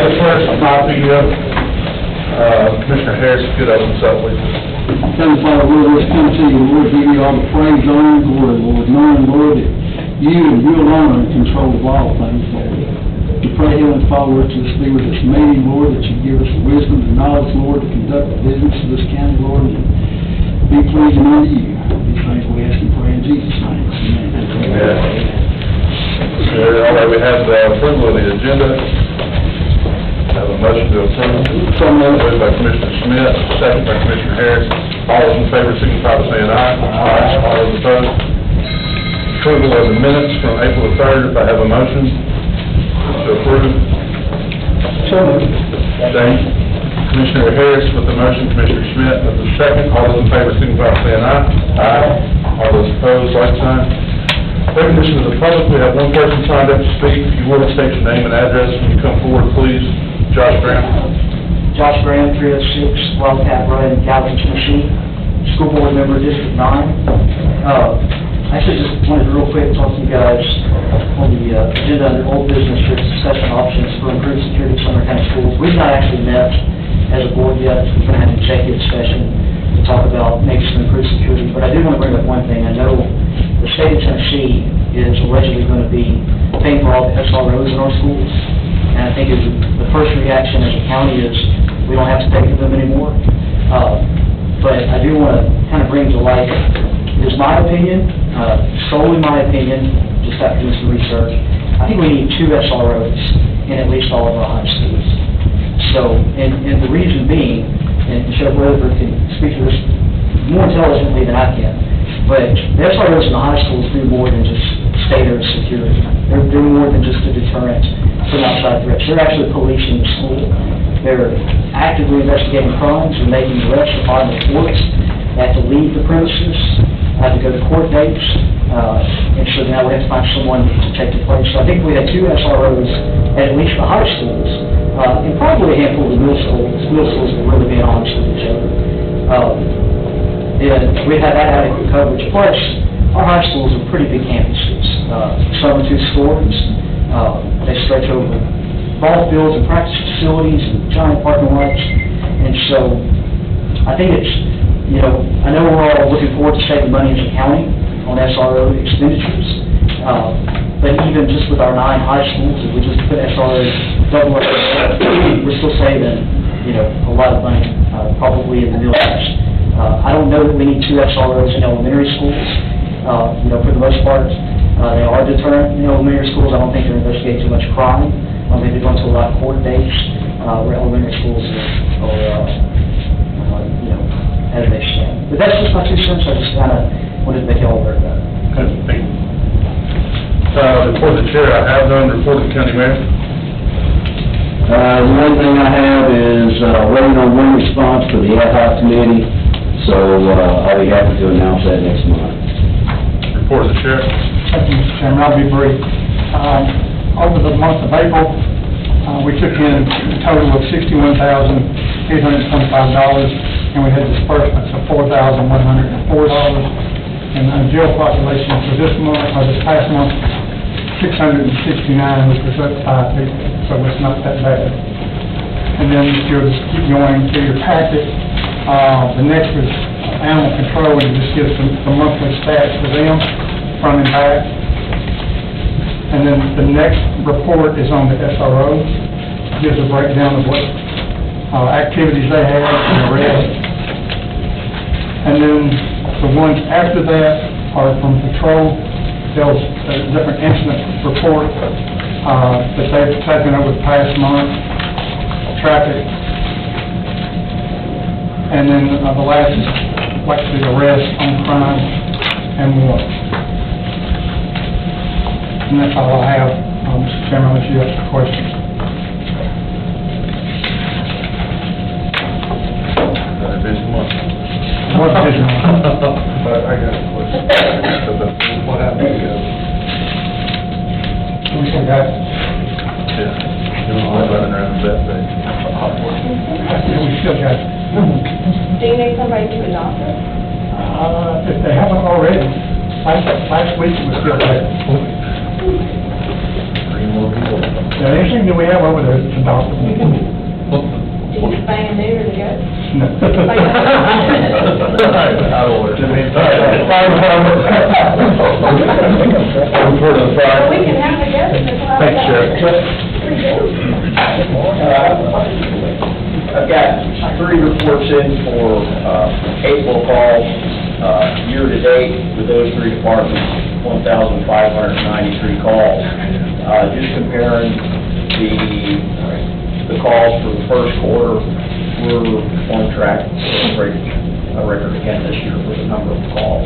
the first copy of Commissioner Harris, if you could open this up, please. Heavenly Father, Lord, let's come to you, Lord, give you all the praise, honor, and glory, Lord, knowing, Lord, that you and you alone are in control of all things, Lord. We pray, Heavenly Father, Lord, to this be with this meeting, Lord, that you give us the wisdom and knowledge, Lord, to conduct the business of this county, Lord, and be pleasing unto you. These things we ask and pray in Jesus' name. Amen. All right, we have the approval of the agenda. Have a motion to approve. Moved by Commissioner Smith, second by Commissioner Harris. All those in favor signify by saying aye. Aye. All those opposed. Approval of the minutes from April the 3rd. If I have a motion to approve. Thank you. Commissioner Harris with the motion, Commissioner Smith with the second. All those in favor signify by saying aye. Aye. All those opposed, like sign. Recognition of the public, we have one person signed up to speak. If you would, state your name and address when you come forward, please. Josh Graham. Josh Graham, 306 Wildcat Road in Galveston, Tennessee, School Board Member, District 9. I actually just wanted to real quick talk to you guys on the agenda under old business for discussion options for improved security at Sumner County schools. We've not actually met as a board yet. We're going to have an executive session to talk about maybe some improved security. But I do want to bring up one thing. I know the state of Tennessee is allegedly going to be paying for all the SROs in our schools. And I think the first reaction as a county is we don't have to pay for them anymore. But I do want to kind of bring to light, it is my opinion, solely my opinion, just after doing some research, I think we need 2 SROs in at least all of our high schools. So, and the reason being, and Sheriff Weatherford can speak to this more intelligently than I can, but the SROs in the high schools do more than just stay there as security. They're more than just a deterrent from outside threats. They're actually policing the school. They're actively investigating crimes and making arrests or filing reports. They have to leave the premises, have to go to court dates, and so now we have to find someone to take the place. So I think we had 2 SROs at least the high schools, and probably a handful of the middle schools. Middle schools are really being honest with each other. And we have that adequate coverage. Plus, our high schools are pretty big campuses. Some are 2 stories. They stretch over ball fields and practice facilities and giant parking lots. And so I think it's, you know, I know we're all looking forward to saving money as a county on SRO expenditures. But even just with our 9 high schools, if we just put SROs double up, we're still saving, you know, a lot of money, probably in the millions. I don't know that we need 2 SROs in elementary schools. You know, for the most part, they are deterrent in elementary schools. I don't think they're investigating too much crime. I don't think they're going to a lot of court dates where elementary schools are you know, as they stand. But that's just my 2 cents. I just kind of wanted to make you all aware of that. Good. Report the chair. I have none. Report the county mayor. The one thing I have is waiting on one response for the ad hoc committee, so I'll be happy to announce that next month. Report the chair. Thank you, Mr. Chairman. I'll be brief. Over the month of April, we took in a total of $61,825, and we had disbursements of $4,104. And the jail population for this month, or this past month, 669, which was up 5 people, so it's not that bad. And then if you'll just keep going to your packet, the next is animal control, and it just gives the monthly stats for them, front and back. And then the next report is on the SRO, gives a breakdown of what activities they have and the rest. And then the ones after that are from patrol. There's a different incident report that they've taken over the past month, traffic. And then the last is like the arrest on crime and more. And that's all I have, Mr. Chairman, unless you have some questions. Busy month. What is it? But I got a question. What happened to We still got, Yeah. It was running around that thing. we still got, Do you need somebody to adopt it? if they haven't already, last week it was still there. Three more people. Yeah. Now, anything that we have over there is adoptable. Do you spay and neuter the goats? No. Out of order. Fire department. Report on fire. Well, we can have the goats. That's why Thanks, Sheriff. Pretty good. I've got 3 reports in for April calls, year-to-date with those 3 departments, 1,593 calls. Just comparing the calls for the first quarter, we're on track to break a record again this year for the number of calls.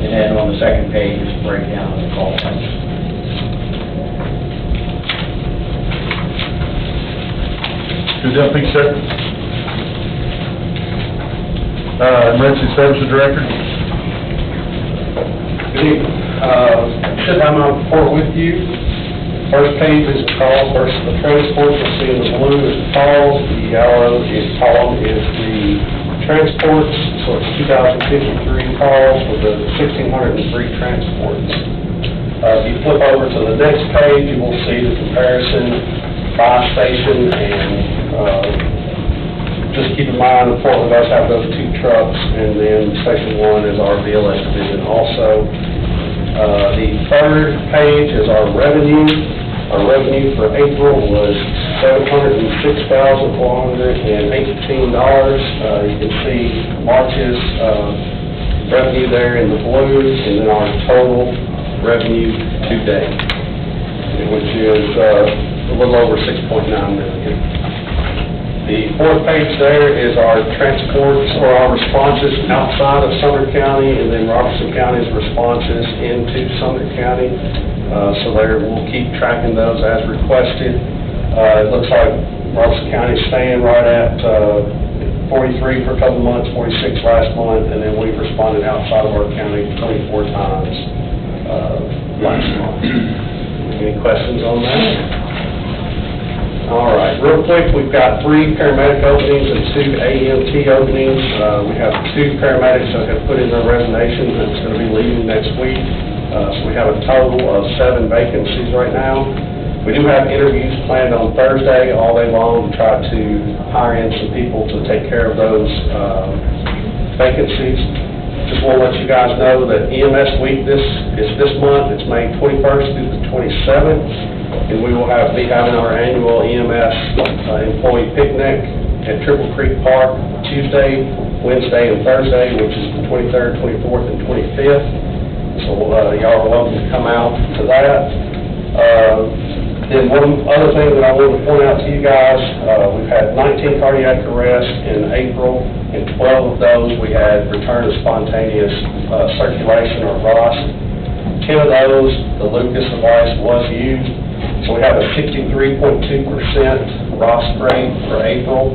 And then on the second page is a breakdown of the call types. Good deal, thank you, sir. Emergency Services Director. Good evening. Should have my report with you. First page is the calls versus the transports. You'll see in the blue is the calls, the yellow column is the transports. So it's 2,053 calls with the 1,603 transports. If you flip over to the next page, you will see the comparison by station, and just keep in mind that Portland does have those 2 trucks, and then Station 1 is our BLS division also. The third page is our revenue. Our revenue for April was $706,418. You can see March's revenue there in the blue, and then our total revenue to date, which is a little over $6.9 million. The fourth page there is our transports or our responses outside of Sumner County, and then Robertson County's responses into Sumner County. So there, we'll keep tracking those as requested. It looks like Robertson County's staying right at 43 for a couple months, 46 last month, and then we've responded outside of our county 24 times last month. Any questions on that? All right, real quick, we've got 3 paramedic openings and 2 AMT openings. We have 2 paramedics that have put in their resignations that's going to be leaving next week. So we have a total of 7 vacancies right now. We do have interviews planned on Thursday all day long to try to hire in some people to take care of those vacancies. Just want to let you guys know that EMS week is this month. It's May 21st through the 27th. And we will be having our annual EMS employee picnic at Triple Creek Park Tuesday, Wednesday, and Thursday, which is the 23rd, 24th, and 25th. So y'all are welcome to come out to that. Then one other thing that I want to point out to you guys, we've had 19 cardiac arrests in April, and 12 of those we had return of spontaneous circulation or ROS. 10 of those, the Lucas device was used. So we have a 63.2% ROS rate for April,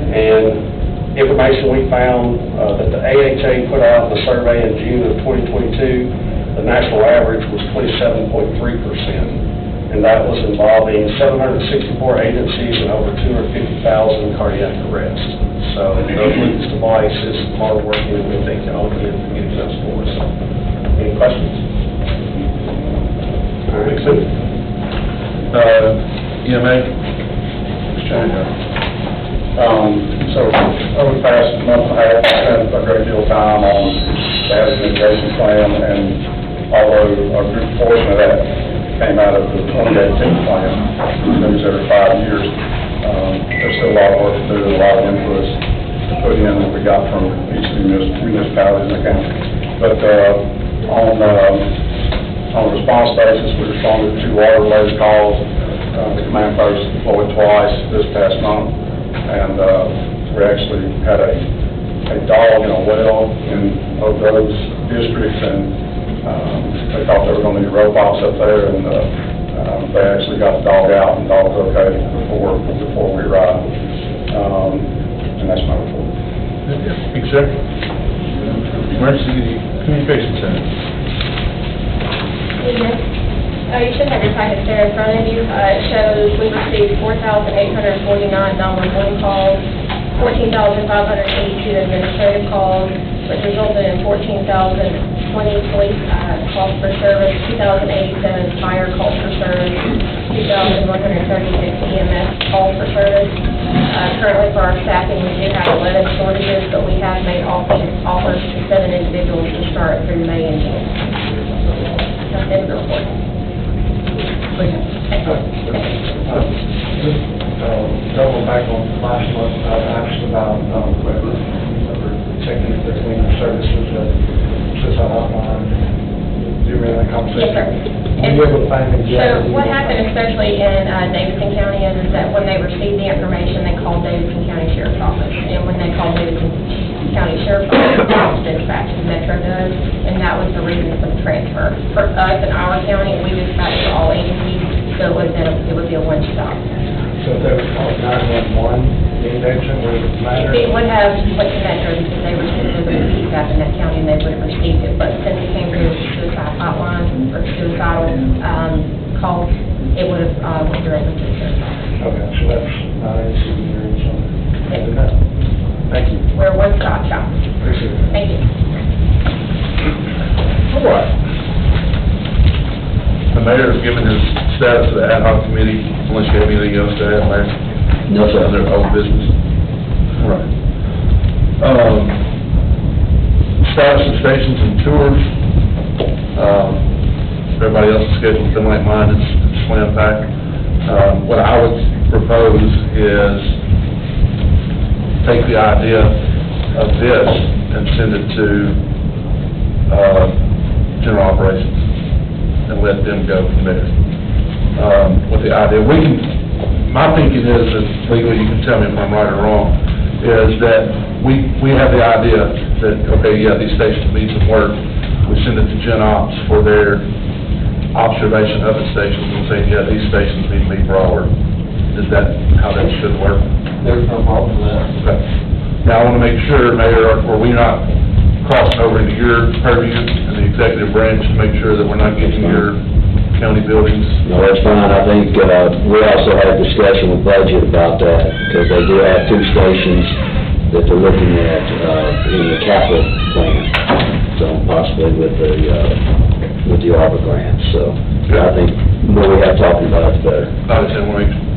and information we found that the AHA put out in the survey in June of 2022, the national average was 27.3%, and that was involving 764 agencies and over 250,000 cardiac arrests. So those Lucas devices are working, and we think they'll get those for us. Any questions? All right, so. EMA. So over the past month and a half, I spent a great deal of time on the hazard mitigation plan, and although a good portion of that came out of the 2018 plan, moves every 5 years, there's still a lot of work to do, a lot of inputs to put in that we got from each of the municipalities in the county. But on a response basis, we responded to 2 water-related calls. The command post deployed twice this past month, and we actually had a dog in a well in both those districts, and they thought they were going to need robots up there, and they actually got the dog out, and the dog was okay before we arrived. And that's my report. Thank you, sir. Emergency Communications Center. You should have your packet there in front of you. It shows we received 4,849 911 calls, 14,582 administrative calls, which resulted in 14,020 police calls for service, 2,087 fire calls for service, 2,136 EMS calls for service. Currently for our staffing, we do have 11 shortages, but we have made offers to 7 individuals to start through May and June. That's the end of the report. Going back on last month, I asked about, whether checking between the services that, since I outlined, do you remember that conversation? Yes, sir. Were you able to find exactly? So what happened, especially in Davidson County, is that when they received the information, they called Davidson County Sheriff's Office. And when they called Davidson County Sheriff's Office, it was dispatched to Metro does, and that was the reason for the transfer. For us in our county, we dispatch for all agencies, so it would be a one-stop. So if they were called 911, the injection would matter? It would have went to Metro because they received the feedback in that county and they would have received it, but since it came through the suicide hotline or suicidal calls, it would have went directly to the sheriff's office. Okay, so that's not an issue here or something. Good to know. Thank you. We're a one-stop shop. Appreciate it. Thank you. All right. The mayor has given his status to the ad hoc committee, unless you have anything else to add, Mayor? No, sir. Other old business? All right. Status of stations and tours. Everybody else's schedule has been like mine, it's slam packed. What I would propose is take the idea of this and send it to general operations and let them go from there. With the idea, my thinking is, and legally you can tell me if I'm right or wrong, is that we have the idea that, okay, yeah, these stations need some work. We send it to Gen Ops for their observation of the stations and say, yeah, these stations need to be brought. Is that how that should work? There's no problem with that. Okay. Now, I want to make sure, Mayor, are we not crossing over into your purview and the executive branch to make sure that we're not getting your county buildings? No, that's fine. I think, we also had a discussion with budget about that, because they do have 2 stations that they're looking at, in the capital plan, so possibly with the ARPA grant, so I think the more we have talking about it, the better. I just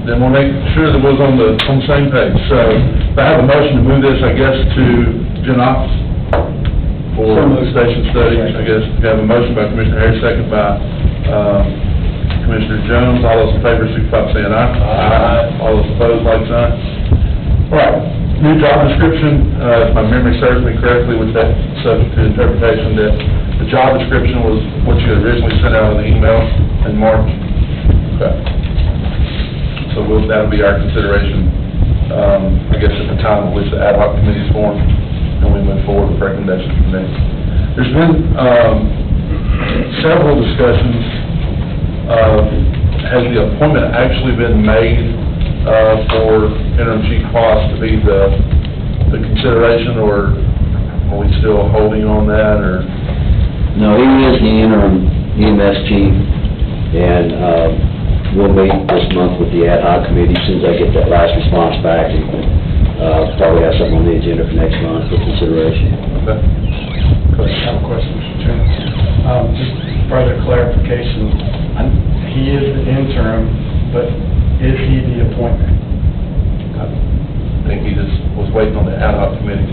then we'll make sure that we're on the same page. So, if I have a motion to move this, I guess, to Gen Ops for station study, I guess, we have a motion by Commissioner Harris, second by, Commissioner Jones. All those in favor, signify by saying aye. Aye. All those opposed, like sign. All right, new job description, if my memory serves me correctly, with that subject to interpretation, that the job description was what you had originally sent out in the email in March. Okay. So that'll be our consideration, I guess, at the time in which the ad hoc committee is formed, and we move forward with recommendations from them. There's been several discussions of, has the appointment actually been made for interim chief Foss to be the consideration, or are we still holding on that, or? No, he is the interim EMS chief, and, we'll meet this month with the ad hoc committee as soon as I get that last response back, and, probably have something on the agenda for next month for consideration. Okay. I have a question, Mr. Chairman. Just further clarification, he is the interim, but is he the appointment? I think he just was waiting on the ad hoc committee.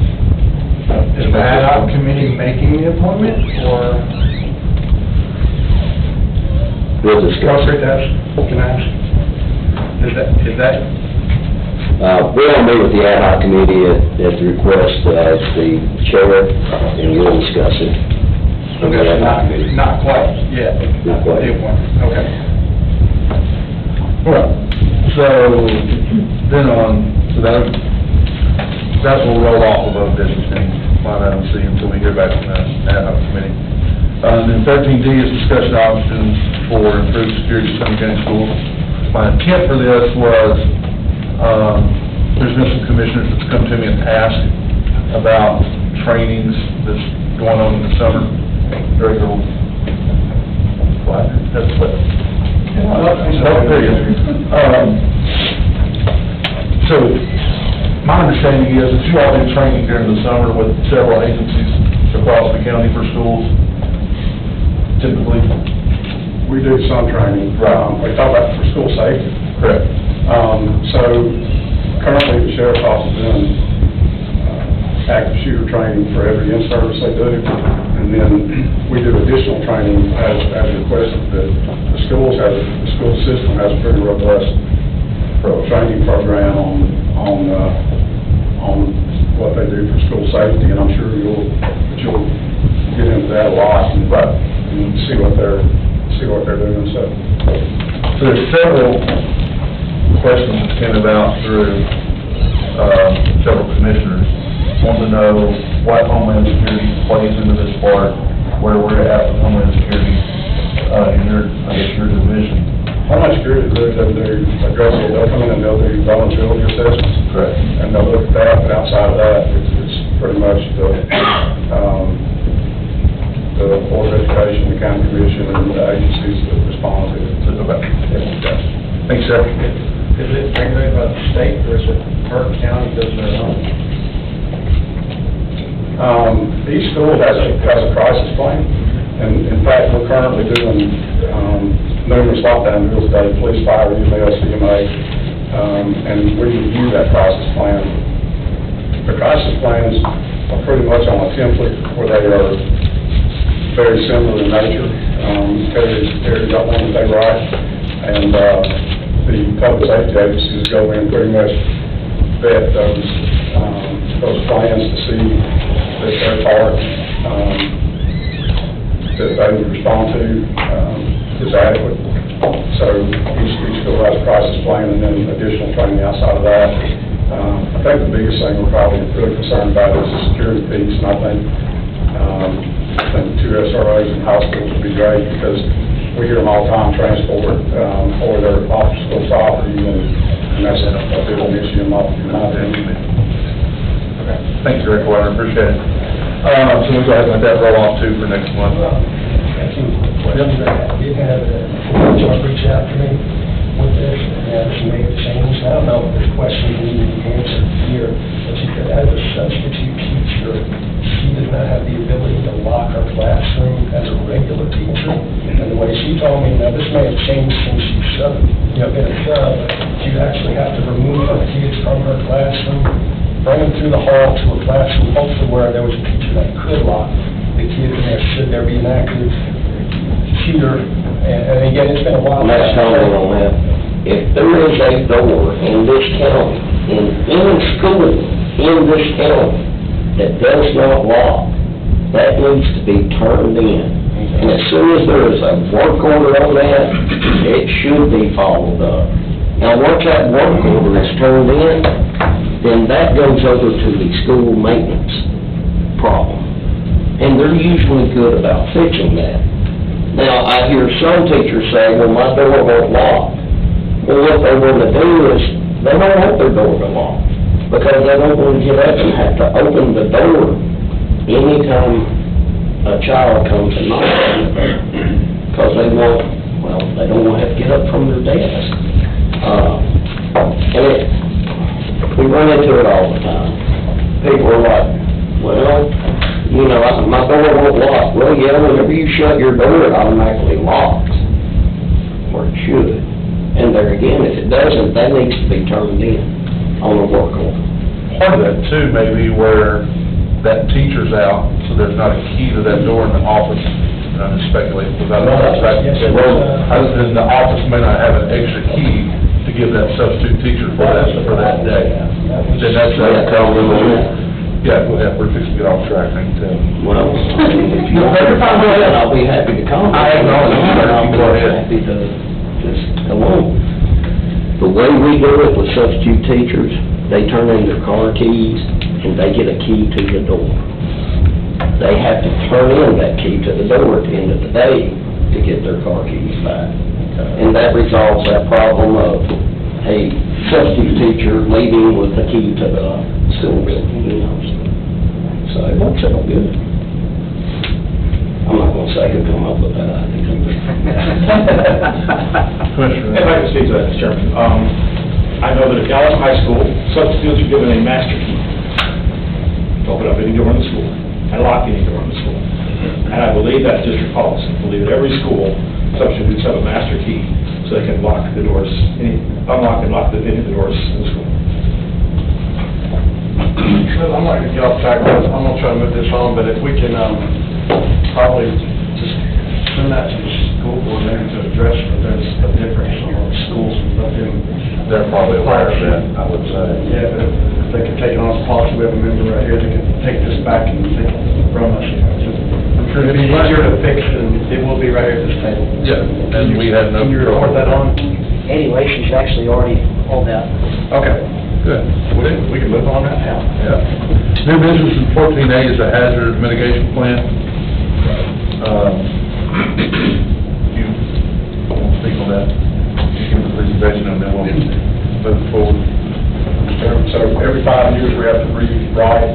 Is the ad hoc committee making the appointment, or? We'll discuss it. Can I ask? Is that? We're going to meet with the ad hoc committee at the request of the chair, and we'll discuss it. Okay, not quite yet. Not quite. The appointment, okay. All right, so then that will roll off of our business and line item C until we hear back from the ad hoc committee. Then 13D is discussion options for improved security at Sumner County Schools. My intent for this was, there's been some commissioners that's come to me and asked about trainings that's going on in the summer. Director, what? That's what. So, My understanding is that you all do training during the summer with several agencies across the county for schools, typically. We do some training. Right. We talk about for school safety. Correct. So currently, the sheriff's office is doing active shooter training for every in-service they do. And then we do additional training as requested. The school system has a pretty robust training program on what they do for school safety, and I'm sure you'll get into that a lot and see what they're doing, so. So there's several questions that came about through several commissioners. Want to know what Homeland Security plays into this part, where we're at with Homeland Security in your division. Homeland Security is really doesn't do aggressive, they'll come in and they'll do vulnerability assessments. Correct. And they'll look at that, but outside of that, it's pretty much the Board of Education, the county commission, and the agencies that respond to it. Thanks, sir. Is it regulated by the state, or is it per county does their own? Each school has a crisis plan, and in fact, we're currently doing numerous lockdown drills today, police, fire, EMS, CMA, and we review that crisis plan. The crisis plans are pretty much on a template where they are very similar in nature. Terry's got one that they write, and the public safety agencies go in pretty much vet those plans to see that their part that they would respond to is adequate. So each school has a crisis plan and then additional training outside of that. I think the biggest thing we're probably really concerned about is the security piece, and I think the 2 SROs in high schools would be great because we hear them all the time transport or their off-school property, and that's a big issue in my opinion. Okay. Thank you, Rick, I appreciate it. So we'll go ahead and let that roll off too for next month. You had John reach out to me with this, and she made a change. I don't know if this question needed to be answered here, but she said, as a substitute teacher, she did not have the ability to lock her classroom as a regular teacher. And the way she told me, now this may have changed since she's been a sub, but you actually have to remove her kids from her classroom, bring them through the hall to a classroom, hopefully where there was a teacher that could lock the kids in there, should there be an active shooter. And again, it's been a while. Let's comment on that. If there is a door in this county, in any school in this county that does not lock, that needs to be turned in. And as soon as there is a work order on that, it should be followed up. Now, once that work order is turned in, then that goes over to the school maintenance problem. And they're usually good about fixing that. Now, I hear some teachers say, well, my door won't lock. Well, what they want to do is, they don't want their door to lock, because they don't want to get up and have to open the door anytime a child comes and knocks on the door. Because they don't want to have to get up from their desk. We run into it all the time. People are like, well, my door won't lock. Well, yeah, whenever you shut your door, it automatically locks, or it should. And there again, if it doesn't, that needs to be turned in on a work order. Part of that too may be where that teacher's out, so there's not a key to that door in the office. And I'm just speculating, because I don't know exactly. Other than the office may not have an extra key to give that substitute teacher for that day. Then that's yeah, go ahead, we're fixing to get off track, I can tell. Well, if you want to comment, I'll be happy to comment. I'll be happy to just come on. The way we do it with substitute teachers, they turn in their car keys and they get a key to the door. They have to turn in that key to the door at the end of the day to get their car keys back. And that resolves that problem of a substitute teacher leaving with the key to the school building, So it works out good. I'm not gonna say who come up with that idea. Commissioner. If I could speak to that, Mr. Chairman. I know that at Dallas High School, substitutes are given a master key to open up any door in the school, and lock any door in the school. And I believe that's district policy. I believe at every school, substitutes have a master key, so they can lock the doors, unlock and lock any of the doors in the school. Well, I'm not gonna get off track, I'm gonna try to move this on, but if we can, probably just send that to the school board there to address, but there's a difference on schools, but then. They're probably aware of that, I would say. Yeah, but if they could take it on as policy, we have a member right here that can take this back and take it from us. It'd be easier to fix, and it will be right here at this table. Yeah, and we had no. Can you report that on? Eddie Lacy's actually already on that. Okay. Good. We can move on that now. Yeah. New business in 14A is a hazard mitigation plan. You want to speak on that? Give the presentation and then we'll move forward. So every 5 years, we have to rewrite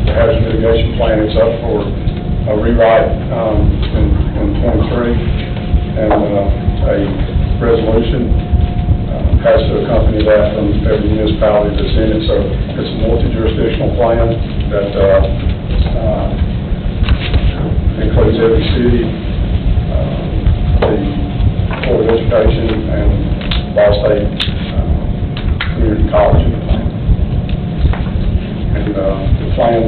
the hazard mitigation plan. It's up for a rewrite in '23, and a resolution has to accompany that from every municipality that's in it. So it's a multi-jurisdictional plan that includes every city, the Board of Education, and Ball State Community College in the plan. And the plan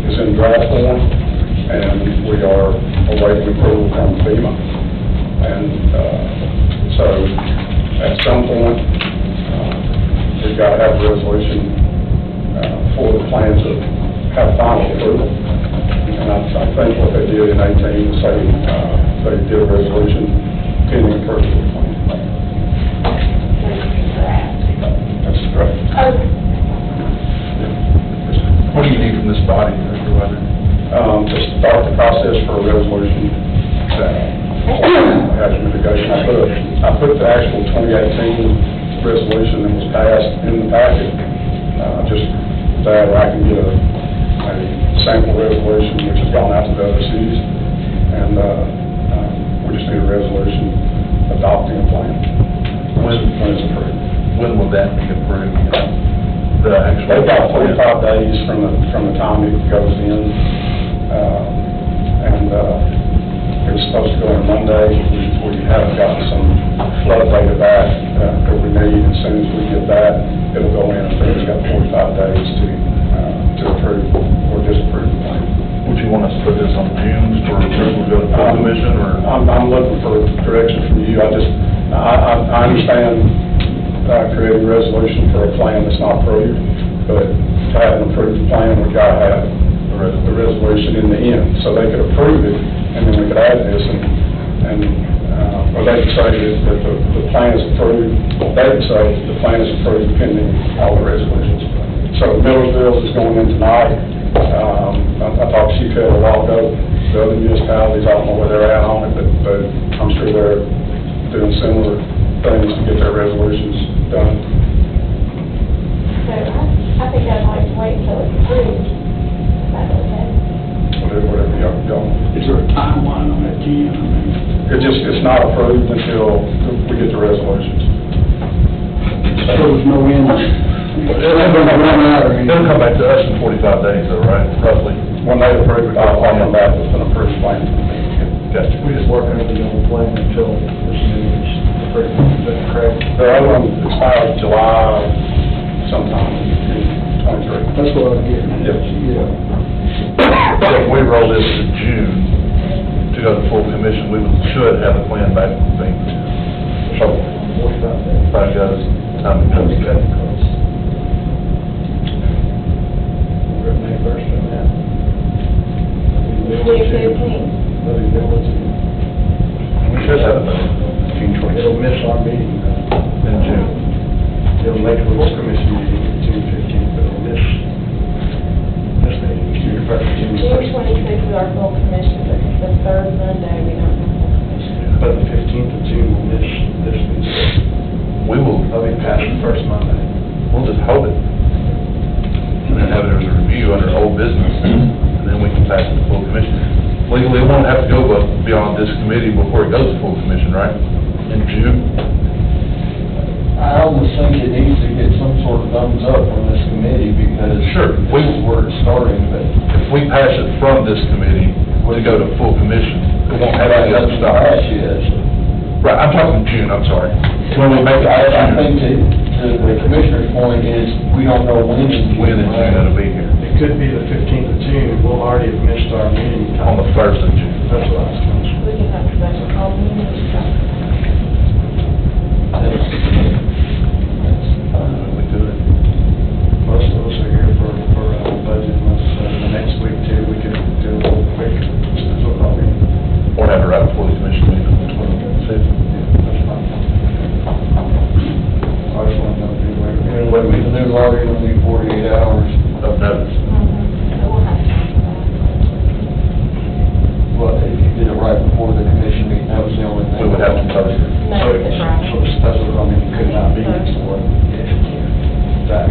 is in draft form, and we are awaiting approval from FEMA. And so at some point, we've got to have a resolution for the plan to have final approval. And I think what they did in 18 was say they did a resolution pending approval of the plan. That's correct. What do you need from this body, Mr. Roger? To start the process for a resolution hazard mitigation. I put the actual 2018 resolution that was passed in the packet, just that I can get a sample resolution which has gone out to the other cities, and we just need a resolution adopting a plan when it's approved. When will that be approved? The actual. They've got 45 days from the time it goes in, and it was supposed to go in Monday. We have gotten some flood data back that we need. As soon as we get that, it'll go in. I think it's got 45 days to approve or disapprove the plan. Would you want us to put this on June for approval to go to full commission, or? I'm looking for direction from you. I understand creating a resolution for a plan that's not approved, but to have an approved plan, we've got to have the resolution in the end, so they could approve it, and then we could add this, or they could say that the plan is approved, they could say the plan is approved pending all the resolutions. So Millersville is going in tonight. I talked to Chief Hill a while ago. The other municipalities, I don't know where they're at on it, but I'm sure they're doing similar things to get their resolutions done. So I think I'd like to wait until it's approved. Is that okay? Whatever y'all. Is there a timeline on that, Ken? It's not approved until we get the resolutions. So there's no end? It'll come back to us in 45 days, though, right, roughly? When they approve it, I'll come back with an approved plan. Gotcha. We just work under the old plan until this meeting is approved. Is that correct? The other one expires July sometime in '23. That's what I was getting at. Yep. Yeah. So if we roll this to June to go to full commission, we should have a plan back from FEMA. So, 45 days. if that goes, time it goes. We're May 1st on that. May 15th. We should have it by June 20th. It'll miss our meeting, In June. it'll make the full commission meeting June 15th, but it'll miss this meeting, June 1st, June June 1st. 26th is our full commission, but it's the third Monday, we don't have full commission. But the 15th of June will miss this meeting. We will, I'll be past the first Monday. we'll just hold it. And then have it as a review under old business, and then we can pass it to full commission. Legally, it won't have to go beyond this committee before it goes to full commission, right? In June? I almost think it needs to get some sort of thumbs up from this committee, because Sure. this is where it's starting, but If we pass it from this committee to go to full commission, it won't have any other stuff. Right, I'm talking June, I'm sorry. When we make it I June, think to the commissioner's point is, we don't know when in when in June it'll be here, It could be the 15th of June, we'll already have missed our meeting. on the 1st of June. That's what I was going to say. We can have a special call meeting. We do it. Most of us are here for budget, the next week too, we could do a little quick, special call meeting. Or have it right before the commission meeting on the 25th. That's fine. I just want to know if anyway, we can do lawyer, you don't need 48 hours. Of notice. So we'll have time for that. Well, if you did it right before the commission meeting, that was the only thing. We would have to post it. No, it's right. So the special call meeting could not be before. That,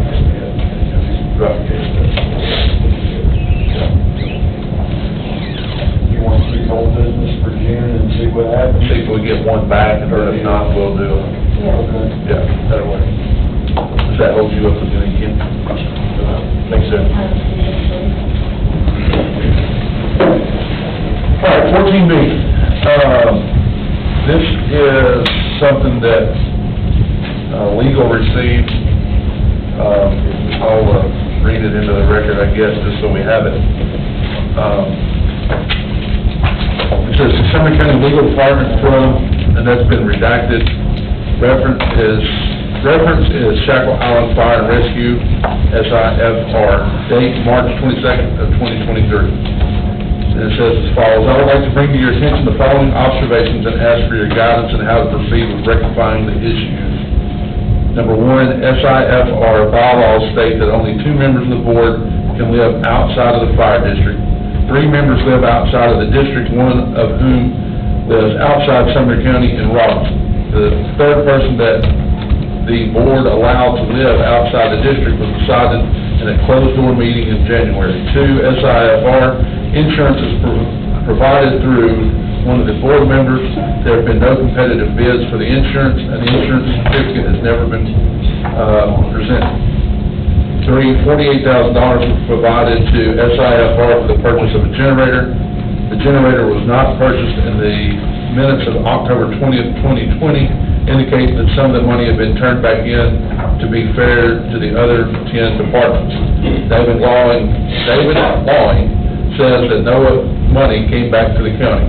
you want to keep old business for June and see what happens? See if we get one back, and then if not, we'll do it. Yeah. Okay. Yeah, that'll work. Does that hold you up with anything, Ken? Makes sense. All right, 14B. This is something that legal received. I'll read it into the record, I guess, just so we have it. It says Sumner County Legal Department from, and that's been redacted. Reference is Shackle Island Fire and Rescue, SIFR, date March 22nd of 2023. And it says as follows: I would like to bring to your attention the following observations and ask for your guidance on how to proceed with rectifying the issues. Number one, SIFR bylaws state that only 2 members of the board can live outside of the fire district. 3 members live outside of the district, one of whom lives outside Sumner County in Robinson. The third person that the board allowed to live outside the district was decided in a closed-door meeting in January. 2, SIFR insurance is provided through one of the board members. There have been no competitive bids for the insurance, and the insurance certificate has never been presented. 3, $48,000 was provided to SIFR for the purchase of a generator. The generator was not purchased, and the minutes of October 20th, 2020 indicate that some of the money had been turned back in to be fair to the other 10 departments. David Lawing says that no money came back to the county.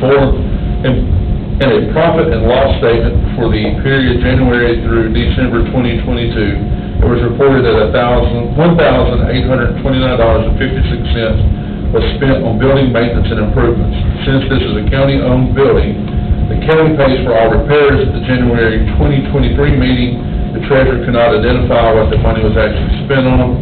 4, in a profit and loss statement for the period January through December 2022, it was reported that $1,829.56 was spent on building maintenance and improvements. Since this is a county-owned building, the county pays for all repairs. At the January 2023 meeting, the treasurer could not identify what the money was actually spent on.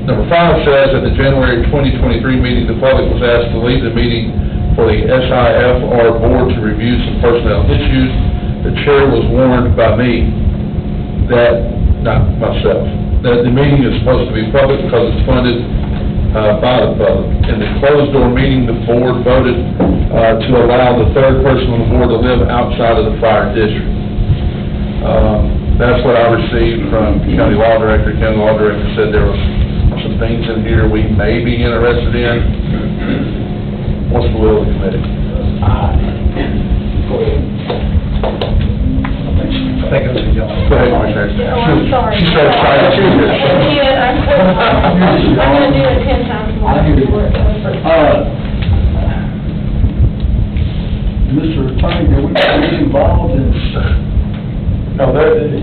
Number 5 says at the January 2023 meeting, the public was asked to leave the meeting for the SIFR board to review some personnel issues. The chair was warned by me that, not myself, that the meeting is supposed to be public because it's funded by the public. In the closed-door meeting, the board voted to allow the third person on the board to live outside of the fire district. That's what I received from county law director. County law director said there was some things in here we may be interested in. What's the will of the committee? Go ahead. I think it was a young. Go ahead, Commissioner. Oh, I'm sorry. She started crying. She was here. I'm gonna do it 10 times more. I hear you. Mr. Attorney, did we get involved in? No,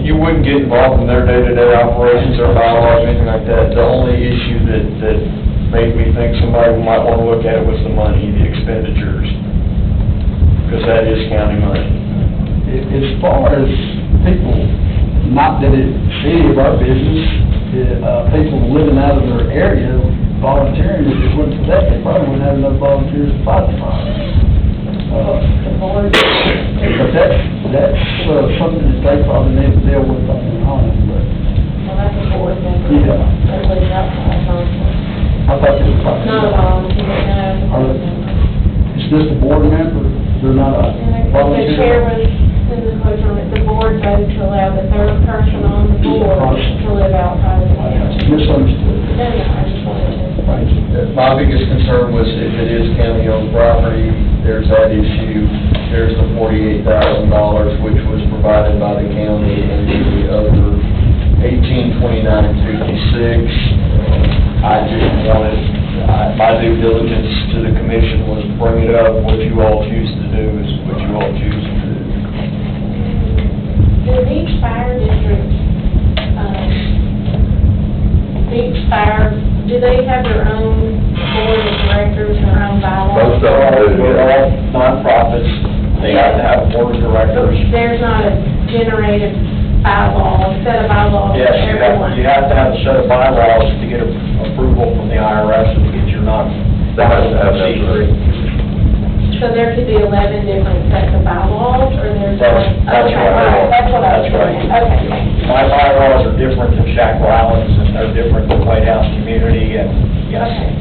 you wouldn't get involved in their day-to-day operations or bylaws or anything like that. The only issue that made me think somebody might want to look at it was the money, the expenditures, because that is county money. As far as people, not that it's any of our business, people living out of their area volunteering, if it wasn't for that, they probably wouldn't have enough volunteers to fight the fire. But that's something that they probably need to deal with on their own, but. Well, that's a board member. Yeah. That lives outside volunteer. I thought they were probably. Not a volunteer, no, it's a board member. It's just a board member, they're not a And the volunteer? chair was in the closure Misunderstood. No, I just wanted to. My biggest concern was if it is county-owned property, there's that issue. There's the $48,000, which was provided by the county, and the other $1829.56. I just wanted, my due diligence to the commission was bring it up. What you all choose to do is what you all choose to do. Does each fire district, do they have their own board of directors, their own bylaws? Most of them do, We're yeah. all nonprofits. They have to have a board of directors. There's not a generated bylaw, set of bylaws for Yes, everyone? you have to have a set of bylaws to get approval from the IRS and to get your They have to have that, non-secret. So there could be 11 different sets of bylaws, or there's? That's Okay, right. all right, that's what I was That's right. saying. Okay, thank you. My bylaws are different than Shackle Island's, and they're different than White House Community, and yes. Okay.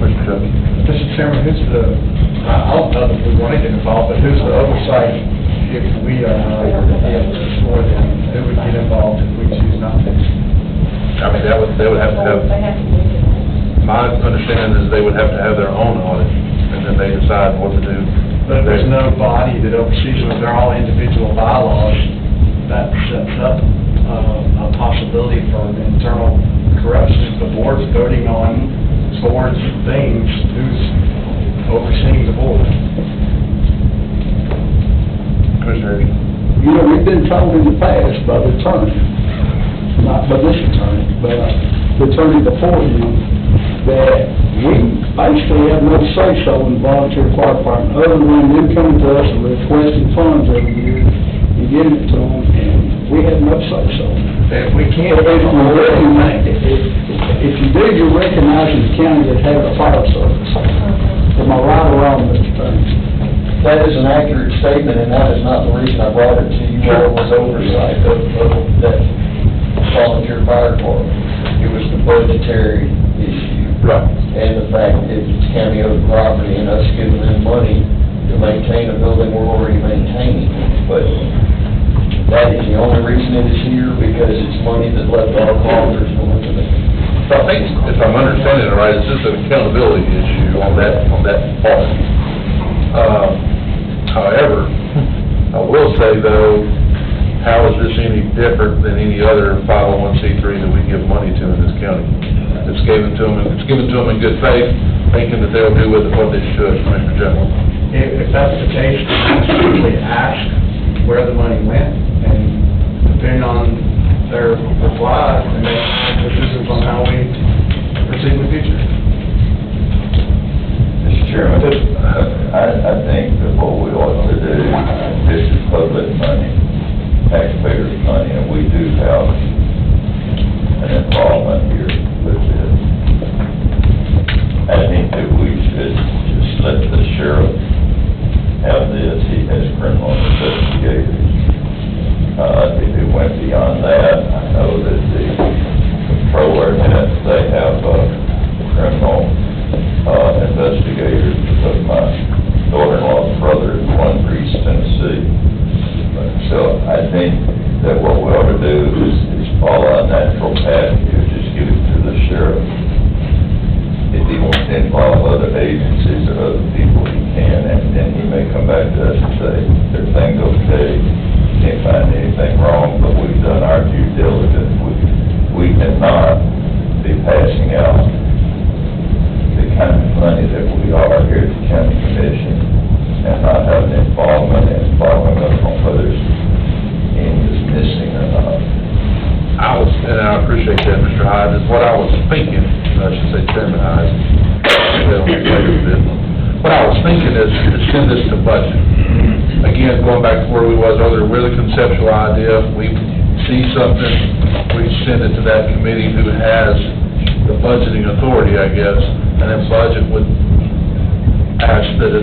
Mr. Judge? Mr. Chairman, who's the, I don't know if we want anything involved, but who's the oversight if we are not for them? Who would get involved if we choose not to? I mean, they would have to have, They have to do my understanding is they would have to have their own audit, and then they decide what to do. But there's no body that oversees them, they're all individual bylaws that sets up a possibility for internal corruption. If the board's voting on boards and things, who's overseeing the board? Commissioner Harris? You know, we've been told in the past by the attorney, not by this attorney, but the attorney before him, that we basically have no say-so in the volunteer fire department, other than them coming to us and requesting funds every year and giving it to them, and we have no say-so. If we can't, If you do, you're recognizing the county that has a fire service. Am I right or wrong, Mr. Attorney? That is an accurate statement, and that is not the reason I brought it to you all, was oversight of that volunteer fire department. It was the budgetary issue. Right. And the fact that it's county-owned property and us giving them money to maintain a building we're already maintaining. But that is the only reason it is here, because it's money that left our callers going to them. So I think, if I'm understanding it right, it's just an accountability issue on that part. However, I will say though, how is this any different than any other 501c3 that we give money to in this county? It's given to them in good faith, thinking that they'll do with it what they should, Commissioner General. if that's the case, we simply ask where the money went, and depending on their reply, we make decisions on how we proceed in the future. Mr. Chairman, I think that what we ought to do, this is public money, taxpayers' money, and we do have an involvement here with this. I think that we should just let the sheriff have this. He has criminal investigators. If it went beyond that, I know that the controller has, they have criminal investigators, because my daughter-in-law's brother is one for East Tennessee. So I think that what we ought to do is follow a natural path, just give it to the sheriff. If he wants to involve other agencies or other people, he can, and then he may come back to us and say, everything's okay, can't find anything wrong, but we've done our due diligence. We cannot be passing out the kind of money that we are here at the county commission and not having involvement and following up on whether any is missing or not. And I appreciate that, Mr. Hyde, is what I was thinking, I should say Chairman Hyde, what I was thinking is to send this to budget. Again, going back to where we was earlier, we're the conceptual idea, we see something, we send it to that committee who has the budgeting authority, I guess, and then budget would ask that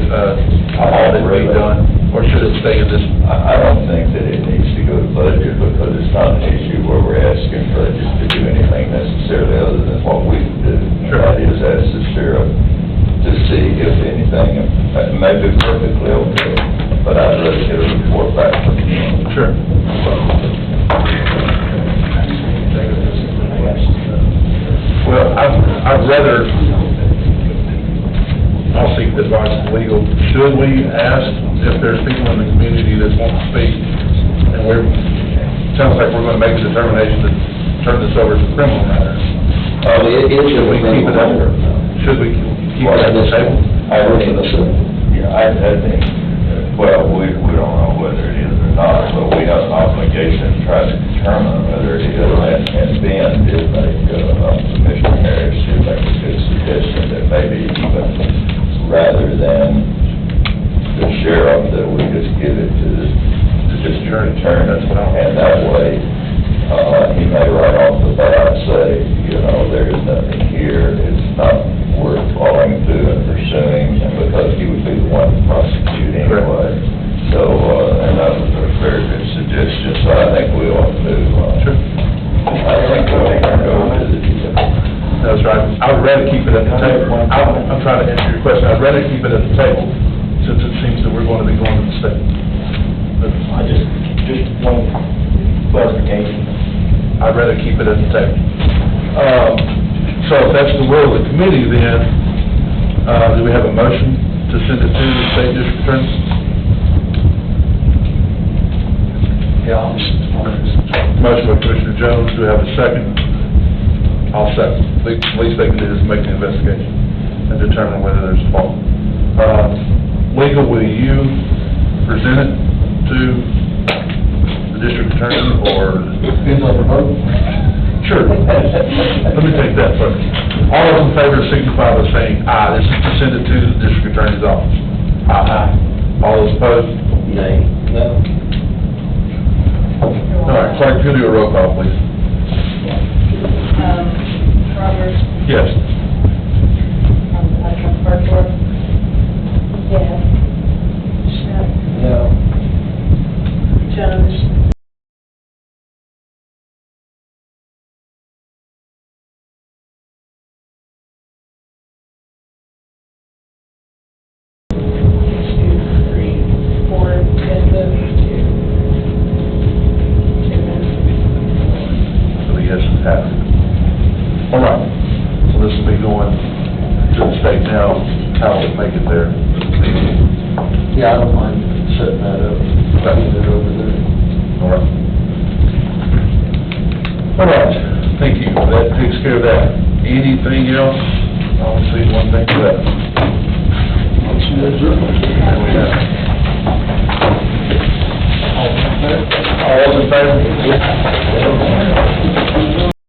audit be done, or should it stay in this? I don't think that it needs to go to budget, because it's not an issue where we're asking budget to do anything necessarily other than what we would do. Sure. That is, ask the sheriff to see if anything, it may be perfectly okay, but I'd rather get a report back from him. Sure. I'd rather, I'll seek the advice of legal. Should we ask if there's people in the community that want to speak? And sounds like we're gonna make a determination to turn this over to criminal matters. It is Should we keep it at, should we keep it at the table? I really so. Yeah, I think, well, we don't know whether it is or not, but we have an obligation to try to determine whether it is. And Ben did make, Commissioner Harris did make a good suggestion that maybe even rather than the sheriff, that we just give it to the district attorney. And that way, he may right off the bat say, you know, there is nothing here, it's not worth following through and pursuing, and because he would be the one to prosecute anyway. So, and that was a very good suggestion, so I think we ought to, Sure. I think we ought to go to the detail. That's right. I would rather keep it at the table. I'm trying to answer your question. I'd rather keep it at the table, since it seems that we're going to be going to the state. I just one clarification. I'd rather keep it at the table. So if that's the will of the committee, then, do we have a motion to send it to the state district attorney? Yeah. Motion by Commissioner Jones, do we have a second? I'll second. At least they can do is make the investigation and determine whether there's a fault. Legal, will you present it to the district attorney, or? Depends on the vote. Sure. Let me take that first. All those in favor signify by saying aye. This is to send it to the district attorney's office. Aye. All those opposed? Nay. No. All right, clerk, could you do a roll call, please? Rogers? Yes. Burkhardt? Yes. Schmidt? No. Jones? All right, so this will be going to the state now. How will it make it there? Yeah, I don't mind setting that up, putting it over there. All right. All right, thank you. That takes care of that. Anything else? I only see one thing for that. All those in favor?